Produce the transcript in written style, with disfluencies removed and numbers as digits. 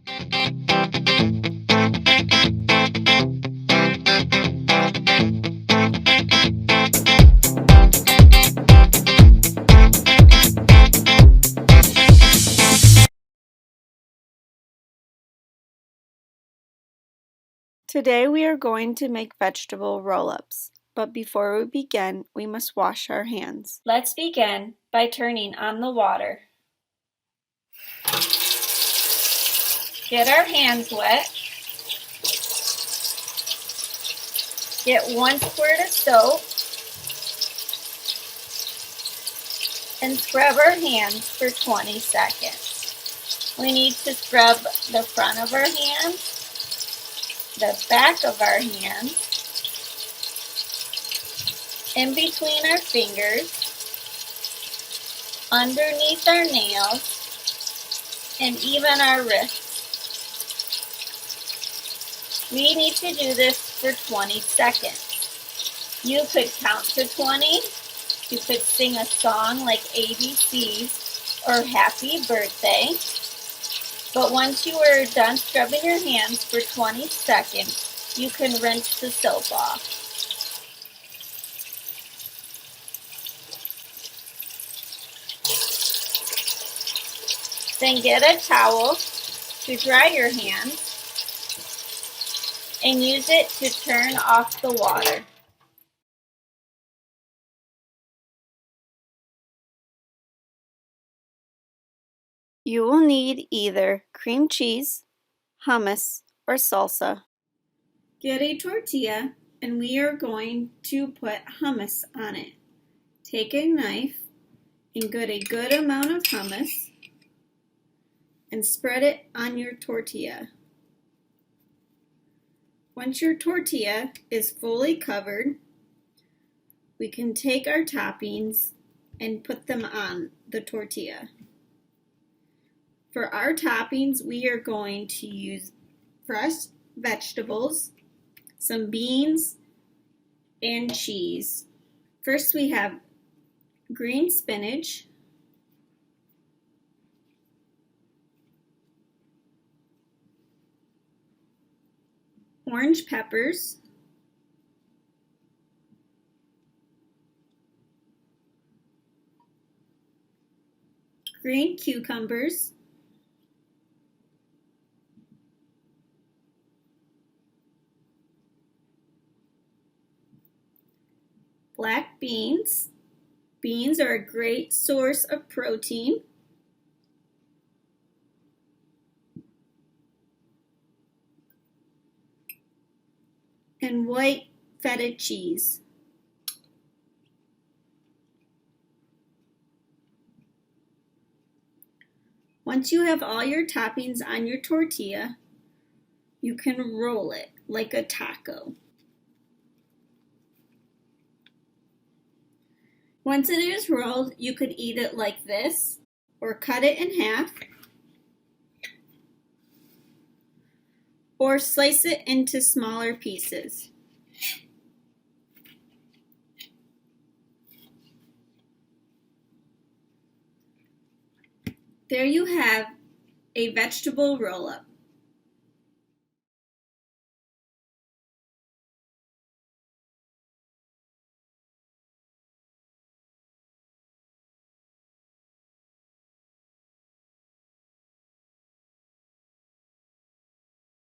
Today we are going to make vegetable roll-ups, but before we begin, we must wash our hands. Let's begin by turning on the water. Get our hands wet. Get 1 squirt of soap and scrub our hands for 20 seconds. We need to scrub the front of our hands, the back of our hands, in between our fingers, underneath our nails, and even our wrists. We need to do this for 20 seconds. You could count to 20. You could sing a song like ABCs or Happy Birthday. But once you are done scrubbing your hands for 20 seconds, you can rinse the soap off. Then get a towel to dry your hands and use it to turn off the water. You will need either cream cheese, hummus, or salsa. Get a tortilla and we are going to put hummus on it. Take a knife and get a good amount of hummus and spread it on your tortilla. Once your tortilla is fully covered, we can take our toppings and put them on the tortilla. For our toppings, we are going to use fresh vegetables, some beans, and cheese. First we have green spinach, orange peppers, green cucumbers, black beans. Beans are a great source of protein. And white feta cheese. Once you have all your toppings on your tortilla, you can roll it like a taco. Once it is rolled, you could eat it like this, or cut it in half, or slice it into smaller pieces. There you have a vegetable roll-up.